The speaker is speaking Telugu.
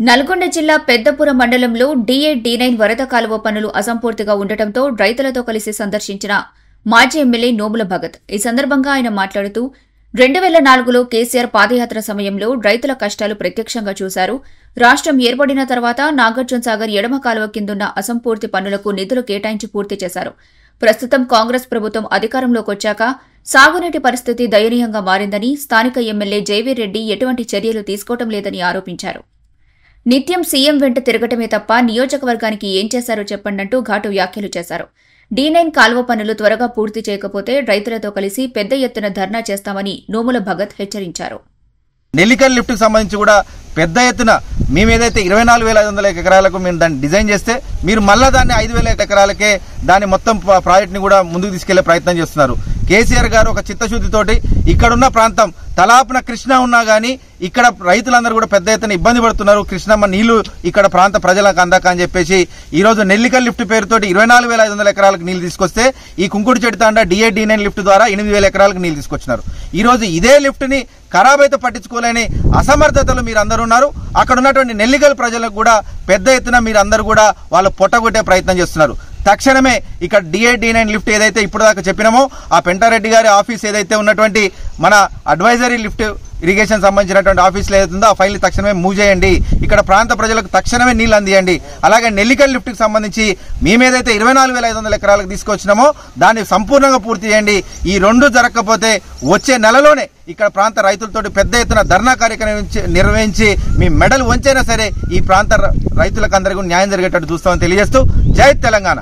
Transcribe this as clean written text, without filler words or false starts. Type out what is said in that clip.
నల్గొండ జిల్లా పెద్దపుర మండలంలో D8-D9 వరద కాలువ పనులు అసంపూర్తిగా ఉండటంతో రైతులతో కలిసి సందర్శించిన మాజీ ఎమ్మెల్యే నోముల భగత్. ఈ సందర్భంగా ఆయన మాట్లాడుతూ 2004లో కేసీఆర్ పాదయాత్ర సమయంలో రైతుల కష్టాలు ప్రత్యక్షంగా చూశారు. రాష్ట్రం ఏర్పడిన తర్వాత నాగార్జునసాగర్ ఎడమ కాలువ కిందున్న అసంపూర్తి పనులకు నిధులు కేటాయించి పూర్తి చేశారు. ప్రస్తుతం కాంగ్రెస్ ప్రభుత్వం అధికారంలోకొచ్చాక సాగునీటి పరిస్థితి దయనీయంగా మారిందని, స్థానిక ఎమ్మెల్యే జైవీర్ రెడ్డి ఎటువంటి చర్యలు తీసుకోవడం లేదని ఆరోపించారు. నిత్యం సీఎం వెంట తిరగటమే తప్ప నియోజకవర్గానికి ఏం చేశారో చెప్పండంటూ ఘాటు వ్యాఖ్యలు చేశారు. D9 కాలువ పనులు త్వరగా పూర్తి చేయకపోతే రైతులతో కలిసి పెద్ద ఎత్తున ధర్నా చేస్తామని నోముల భగత్ హెచ్చరించారు. నెల్లికల్ లిఫ్ట్ సంబంధించి కూడా పెద్ద ఎత్తున మేమేదైతే 24,500 ఎకరాలకు మేము దాన్ని డిజైన్ చేస్తే మీరు మళ్ళా దాన్ని 5,000 ఎకరాలకే దాని మొత్తం ప్రాజెక్ట్ని కూడా ముందుకు తీసుకెళ్లే ప్రయత్నం చేస్తున్నారు. కేసీఆర్ గారు ఒక చిత్తశుద్ధితోటి ఇక్కడున్న ప్రాంతం తలాపున కృష్ణ ఉన్నా గానీ ఇక్కడ రైతులందరూ కూడా పెద్ద ఎత్తున ఇబ్బంది పడుతున్నారు. కృష్ణమ్మ నీళ్లు ఇక్కడ ప్రాంత ప్రజలకు అందక అని చెప్పేసి ఈ రోజు నెల్లికల్ లిఫ్ట్ పేరుతోటి 24,500 ఎకరాలకు నీళ్లు తీసుకొస్తే ఈ కుంకుడు చెట్టు తాండా D8-D9 లిఫ్ట్ ద్వారా 8,000 ఎకరాలకు నీళ్లు తీసుకొచ్చినారు. ఈ రోజు ఇదే లిఫ్ట్ ని ఖరాబ్ అయితే పట్టించుకోలేని అసమర్థతలు మీరు అందరూ ఉన్నారు. అక్కడ ఉన్నటువంటి నెల్లికల్ ప్రజలకు కూడా పెద్ద ఎత్తున మీరు అందరూ కూడా వాళ్ళు పొట్టగొట్టే ప్రయత్నం చేస్తున్నారు. తక్షణమే ఇక్కడ D8-D9 లిఫ్ట్ ఏదైతే ఇప్పుడు దాకా చెప్పినామో ఆ పెంటారెడ్డి గారి ఆఫీస్ ఏదైతే ఉన్నటువంటి మన అడ్వైజరీ లిఫ్ట్ ఇరిగేషన్ సంబంధించినటువంటి ఆఫీసులో ఏదైతుందో ఆ ఫైల్ తక్షణమే మూవ్ చేయండి. ఇక్కడ ప్రాంత ప్రజలకు తక్షణమే నీళ్లు అందియండి. అలాగే నెల్లికల్ లిఫ్ట్ కి సంబంధించి మేమేదైతే 24,500 ఎకరాలకు తీసుకొచ్చినామో దాన్ని సంపూర్ణంగా పూర్తి చేయండి. ఈ రెండు జరగకపోతే వచ్చే నెలలోనే ఇక్కడ ప్రాంత రైతులతోటి పెద్ద ఎత్తున ధర్నా కార్యక్రమం నిర్వహించి మీ మెడల్ వంచైనా సరే ఈ ప్రాంత రైతులకు అందరికీ న్యాయం జరిగేటట్టు చూస్తామని తెలియజేస్తూ జై తెలంగాణ.